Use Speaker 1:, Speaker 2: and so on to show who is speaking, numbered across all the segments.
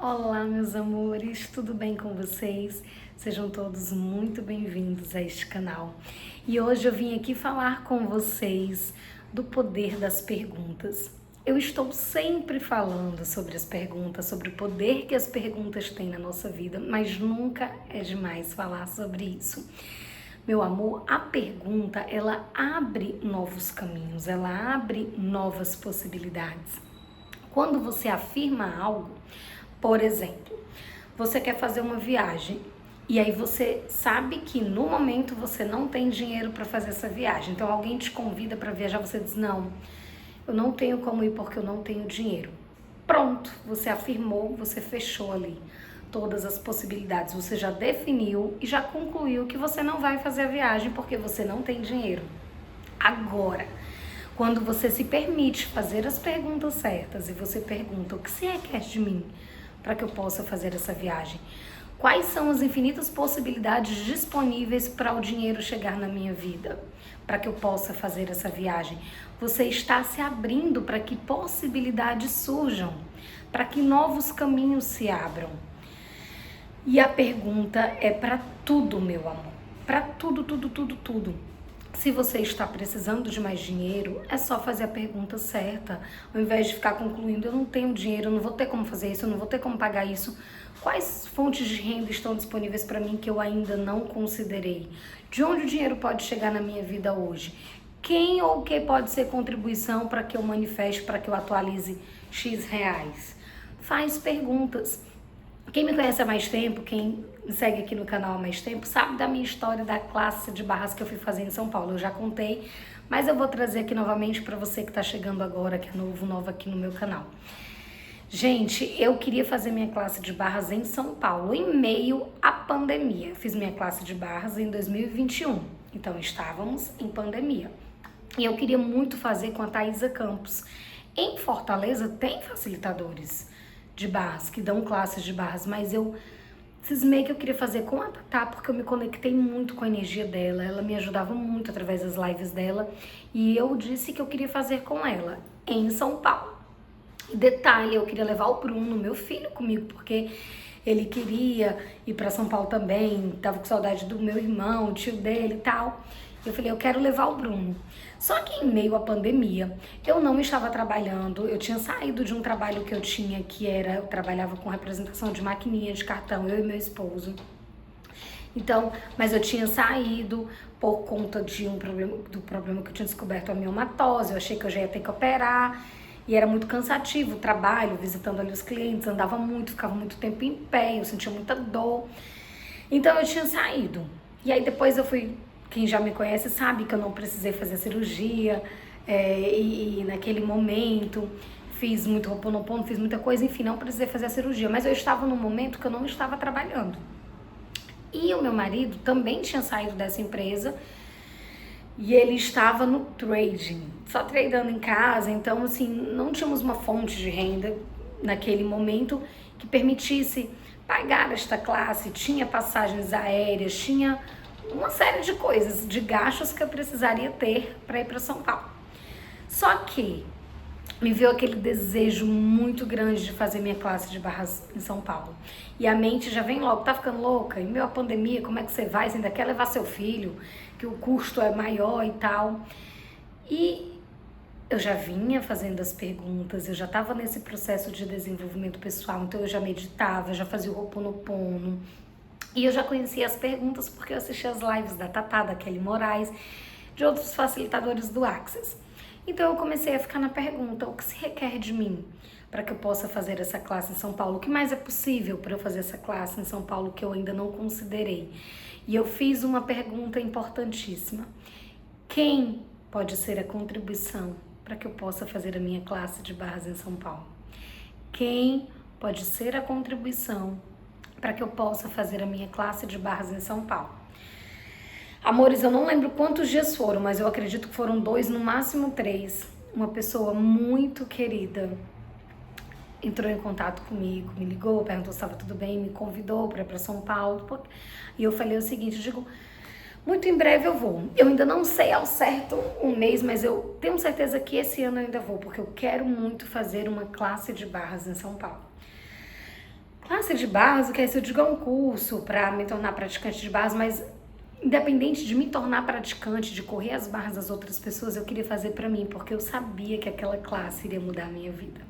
Speaker 1: Olá, meus amores, tudo bem com vocês? Sejam todos muito bem-vindos a este canal. E hoje eu vim aqui falar com vocês do poder das perguntas. Eu estou sempre falando sobre as perguntas, sobre o poder que as perguntas têm na nossa vida, mas nunca é demais falar sobre isso. Meu amor, a pergunta, ela abre novos caminhos, ela abre novas possibilidades. Quando você afirma algo, por exemplo, você quer fazer uma viagem e aí você sabe que no momento você não tem dinheiro para fazer essa viagem. Então alguém te convida para viajar, você diz: "Não, eu não tenho como ir porque eu não tenho dinheiro". Pronto, você afirmou, você fechou ali todas as possibilidades. Você já definiu e já concluiu que você não vai fazer a viagem porque você não tem dinheiro. Agora, quando você se permite fazer as perguntas certas e você pergunta: "O que você quer de mim para que eu possa fazer essa viagem? Quais são as infinitas possibilidades disponíveis para o dinheiro chegar na minha vida, para que eu possa fazer essa viagem?" Você está se abrindo para que possibilidades surjam, para que novos caminhos se abram. E a pergunta é para tudo, meu amor. Para tudo, tudo, tudo, tudo. Se você está precisando de mais dinheiro, é só fazer a pergunta certa. Ao invés de ficar concluindo: "Eu não tenho dinheiro, eu não vou ter como fazer isso, eu não vou ter como pagar isso". Quais fontes de renda estão disponíveis para mim que eu ainda não considerei? De onde o dinheiro pode chegar na minha vida hoje? Quem ou o que pode ser contribuição para que eu manifeste, para que eu atualize X reais? Faz perguntas. Quem me conhece há mais tempo, quem me segue aqui no canal há mais tempo, sabe da minha história da classe de barras que eu fui fazer em São Paulo. Eu já contei, mas eu vou trazer aqui novamente para você que está chegando agora, que é novo aqui no meu canal. Gente, eu queria fazer minha classe de barras em São Paulo, em meio à pandemia. Eu fiz minha classe de barras em 2021, então estávamos em pandemia. E eu queria muito fazer com a Thaisa Campos. Em Fortaleza tem facilitadores de barras, que dão classes de barras, mas eu cismei que eu queria fazer com a Tatá, porque eu me conectei muito com a energia dela, ela me ajudava muito através das lives dela, e eu disse que eu queria fazer com ela, em São Paulo. E detalhe, eu queria levar o Bruno, meu filho, comigo, porque ele queria ir para São Paulo também, tava com saudade do meu irmão, o tio dele e tal. Eu falei: eu quero levar o Bruno. Só que em meio à pandemia, eu não estava trabalhando, eu tinha saído de um trabalho que eu tinha, eu trabalhava com representação de maquininha de cartão, eu e meu esposo. Então, mas eu tinha saído por conta do problema que eu tinha descoberto, a miomatose, eu achei que eu já ia ter que operar, e era muito cansativo o trabalho, visitando ali os clientes, andava muito, ficava muito tempo em pé, eu sentia muita dor. Então eu tinha saído. E aí depois eu fui. Quem já me conhece sabe que eu não precisei fazer cirurgia, e naquele momento fiz muito Ho'oponopono, fiz muita coisa, enfim, não precisei fazer a cirurgia, mas eu estava num momento que eu não estava trabalhando. E o meu marido também tinha saído dessa empresa e ele estava no trading, só tradando em casa, então assim, não tínhamos uma fonte de renda naquele momento que permitisse pagar esta classe, tinha passagens aéreas, tinha uma série de coisas, de gastos que eu precisaria ter para ir para São Paulo. Só que me veio aquele desejo muito grande de fazer minha classe de barras em São Paulo. E a mente já vem logo: tá ficando louca? Em meio à pandemia, como é que você vai? Você ainda quer levar seu filho? Que o custo é maior e tal. E eu já vinha fazendo as perguntas, eu já estava nesse processo de desenvolvimento pessoal, então eu já meditava, já fazia o Ho'oponopono. E eu já conhecia as perguntas porque eu assistia as lives da Tatá, da Kelly Moraes, de outros facilitadores do Access. Então eu comecei a ficar na pergunta: o que se requer de mim para que eu possa fazer essa classe em São Paulo? O que mais é possível para eu fazer essa classe em São Paulo que eu ainda não considerei? E eu fiz uma pergunta importantíssima: quem pode ser a contribuição para que eu possa fazer a minha classe de barras em São Paulo? Quem pode ser a contribuição para que eu possa fazer a minha classe de barras em São Paulo? Amores, eu não lembro quantos dias foram, mas eu acredito que foram 2, no máximo 3. Uma pessoa muito querida entrou em contato comigo, me ligou, perguntou se estava tudo bem, me convidou para ir para São Paulo. E eu falei o seguinte, muito em breve eu vou. Eu ainda não sei ao certo um mês, mas eu tenho certeza que esse ano eu ainda vou, porque eu quero muito fazer uma classe de barras em São Paulo. Classe de barras, o que é isso? Eu digo é um curso para me tornar praticante de barras, mas independente de me tornar praticante, de correr as barras das outras pessoas, eu queria fazer para mim, porque eu sabia que aquela classe iria mudar a minha vida.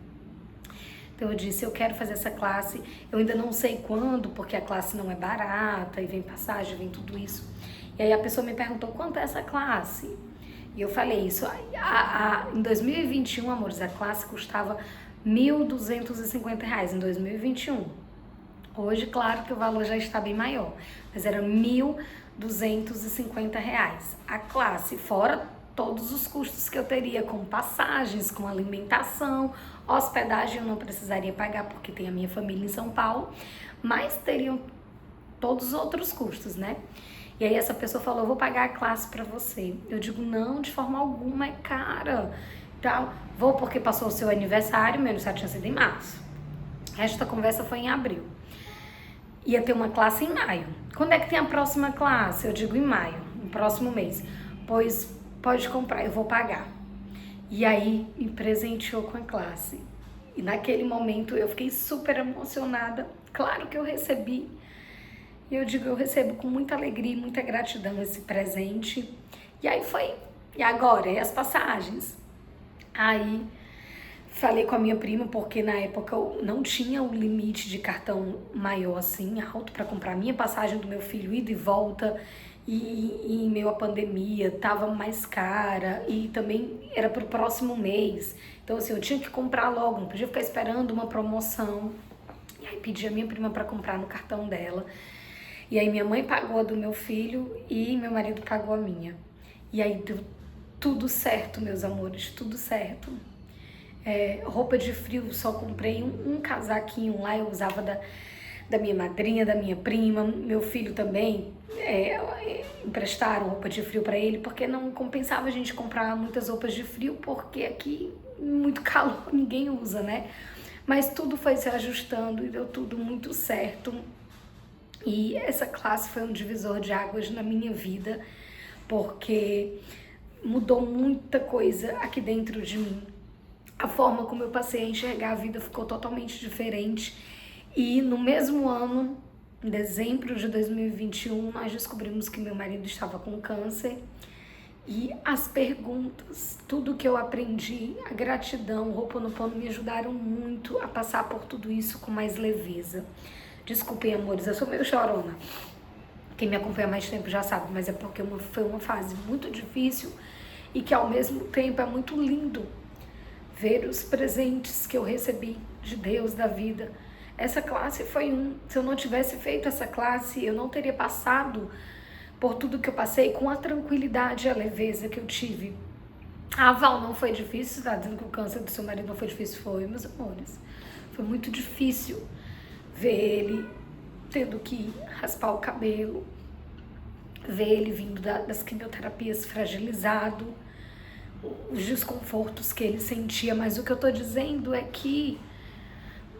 Speaker 1: Então eu disse, eu quero fazer essa classe, eu ainda não sei quando, porque a classe não é barata, e vem passagem, vem tudo isso. E aí a pessoa me perguntou, quanto é essa classe? E eu falei isso, em 2021, amores, a classe custava R$ 1.250 em 2021. Hoje, claro que o valor já está bem maior, mas era R$ 1.250. A classe, fora todos os custos que eu teria com passagens, com alimentação, hospedagem eu não precisaria pagar porque tem a minha família em São Paulo, mas teriam todos os outros custos, né? E aí essa pessoa falou, eu vou pagar a classe para você. Eu digo, não, de forma alguma, é cara. Então, vou porque passou o seu aniversário, meu aniversário tinha sido em março. O resto da conversa foi em abril. Ia ter uma classe em maio. Quando é que tem a próxima classe? Eu digo em maio, no próximo mês. Pois pode comprar, eu vou pagar. E aí me presenteou com a classe. E naquele momento eu fiquei super emocionada. Claro que eu recebi. E eu digo, eu recebo com muita alegria e muita gratidão esse presente. E aí foi. E agora? E as passagens? Aí falei com a minha prima, porque na época eu não tinha o limite de cartão maior assim, alto, para comprar a minha passagem do meu filho ida e volta. E em meio à pandemia tava mais cara e também era pro próximo mês. Então assim, eu tinha que comprar logo, não podia ficar esperando uma promoção. E aí pedi a minha prima para comprar no cartão dela. E aí minha mãe pagou a do meu filho e meu marido pagou a minha. E aí deu tudo certo, meus amores, tudo certo. Roupa de frio, só comprei um casaquinho lá, eu usava da minha madrinha, da minha prima, meu filho também, emprestaram roupa de frio para ele, porque não compensava a gente comprar muitas roupas de frio, porque aqui muito calor, ninguém usa, né? Mas tudo foi se ajustando e deu tudo muito certo. E essa classe foi um divisor de águas na minha vida, porque mudou muita coisa aqui dentro de mim. A forma como eu passei a enxergar a vida ficou totalmente diferente. E no mesmo ano, em dezembro de 2021, nós descobrimos que meu marido estava com câncer. E as perguntas, tudo que eu aprendi, a gratidão, o Ho'oponopono me ajudaram muito a passar por tudo isso com mais leveza. Desculpem, amores, eu sou meio chorona. Quem me acompanha há mais tempo já sabe, mas é porque foi uma fase muito difícil e que ao mesmo tempo é muito lindo ver os presentes que eu recebi de Deus, da vida. Essa classe foi se eu não tivesse feito essa classe, eu não teria passado por tudo que eu passei com a tranquilidade e a leveza que eu tive. Ah, Val, não foi difícil? Você tá dizendo que o câncer do seu marido não foi difícil? Foi, meus amores. Foi muito difícil ver ele tendo que raspar o cabelo, ver ele vindo das quimioterapias fragilizado, os desconfortos que ele sentia, mas o que eu tô dizendo é que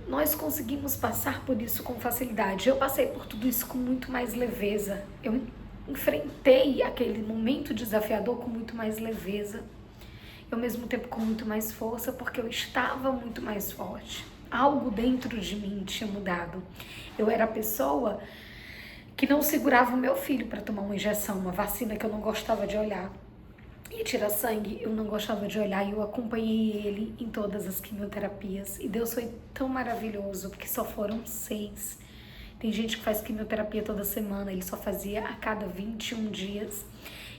Speaker 1: nós conseguimos passar por isso com facilidade. Eu passei por tudo isso com muito mais leveza. Eu enfrentei aquele momento desafiador com muito mais leveza. E ao mesmo tempo com muito mais força, porque eu estava muito mais forte. Algo dentro de mim tinha mudado. Eu era a pessoa que não segurava o meu filho para tomar uma injeção, uma vacina que eu não gostava de olhar. E tirar sangue, eu não gostava de olhar, e eu acompanhei ele em todas as quimioterapias. E Deus foi tão maravilhoso, porque só foram 6. Tem gente que faz quimioterapia toda semana, ele só fazia a cada 21 dias.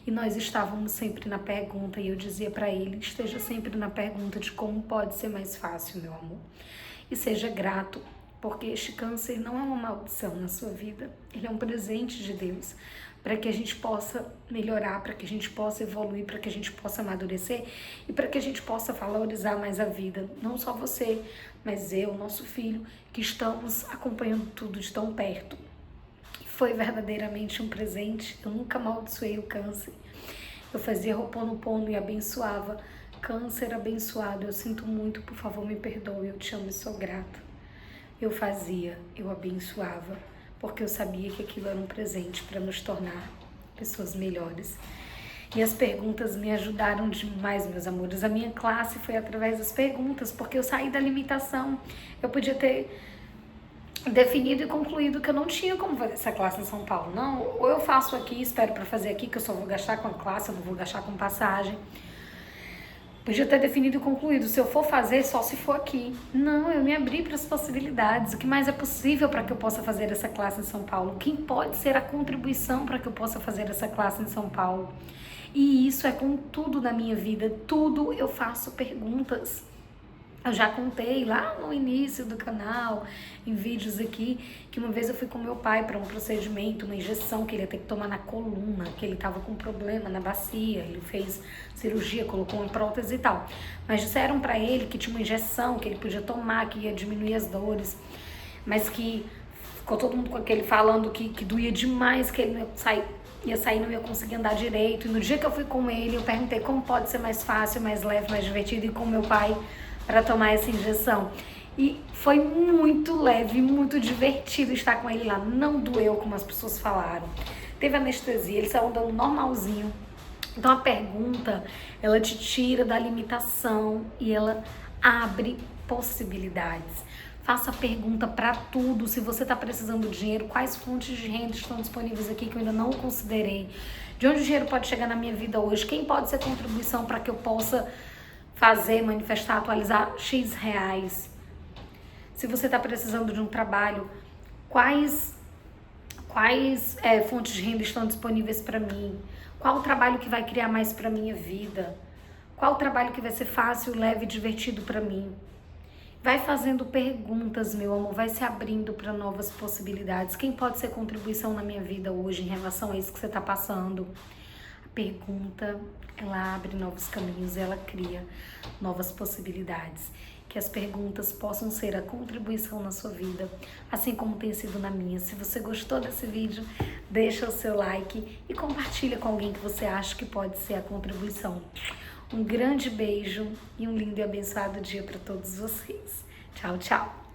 Speaker 1: E nós estávamos sempre na pergunta, e eu dizia para ele, esteja sempre na pergunta de como pode ser mais fácil, meu amor. E seja grato, porque este câncer não é uma maldição na sua vida, ele é um presente de Deus, para que a gente possa melhorar, para que a gente possa evoluir, para que a gente possa amadurecer e para que a gente possa valorizar mais a vida. Não só você, mas eu, nosso filho, que estamos acompanhando tudo de tão perto. Foi verdadeiramente um presente, eu nunca amaldiçoei o câncer. Eu fazia Ho'oponopono e abençoava. Câncer abençoado, eu sinto muito, por favor me perdoe, eu te amo e sou grata. Eu fazia, eu abençoava, porque eu sabia que aquilo era um presente para nos tornar pessoas melhores. E as perguntas me ajudaram demais, meus amores. A minha classe foi através das perguntas, porque eu saí da limitação. Eu podia ter definido e concluído que eu não tinha como fazer essa classe em São Paulo. Não, ou eu faço aqui, espero para fazer aqui, que eu só vou gastar com a classe, eu não vou gastar com passagem. Podia ter definido e concluído, se eu for fazer, só se for aqui. Não, eu me abri para as possibilidades. O que mais é possível para que eu possa fazer essa classe em São Paulo? Quem pode ser a contribuição para que eu possa fazer essa classe em São Paulo? E isso é com tudo na minha vida. Tudo eu faço perguntas. Eu já contei lá no início do canal, em vídeos aqui, que uma vez eu fui com meu pai para um procedimento, uma injeção que ele ia ter que tomar na coluna, que ele estava com problema na bacia, ele fez cirurgia, colocou uma prótese e tal. Mas disseram para ele que tinha uma injeção que ele podia tomar, que ia diminuir as dores, mas que ficou todo mundo com aquele falando que doía demais, que ele não ia sair, não ia conseguir andar direito. E no dia que eu fui com ele, eu perguntei como pode ser mais fácil, mais leve, mais divertido, e com meu pai para tomar essa injeção. E foi muito leve, muito divertido estar com ele lá. Não doeu, como as pessoas falaram. Teve anestesia, ele saiu andando normalzinho. Então a pergunta, ela te tira da limitação e ela abre possibilidades. Faça pergunta para tudo. Se você está precisando de dinheiro, quais fontes de renda estão disponíveis aqui que eu ainda não considerei? De onde o dinheiro pode chegar na minha vida hoje? Quem pode ser contribuição para que eu possa fazer, manifestar, atualizar X reais? Se você está precisando de um trabalho, quais fontes de renda estão disponíveis para mim? Qual o trabalho que vai criar mais para minha vida? Qual o trabalho que vai ser fácil, leve e divertido para mim? Vai fazendo perguntas, meu amor, vai se abrindo para novas possibilidades. Quem pode ser contribuição na minha vida hoje em relação a isso que você está passando? Pergunta, ela abre novos caminhos, ela cria novas possibilidades. Que as perguntas possam ser a contribuição na sua vida, assim como tem sido na minha. Se você gostou desse vídeo, deixa o seu like e compartilha com alguém que você acha que pode ser a contribuição. Um grande beijo e um lindo e abençoado dia para todos vocês. Tchau, tchau!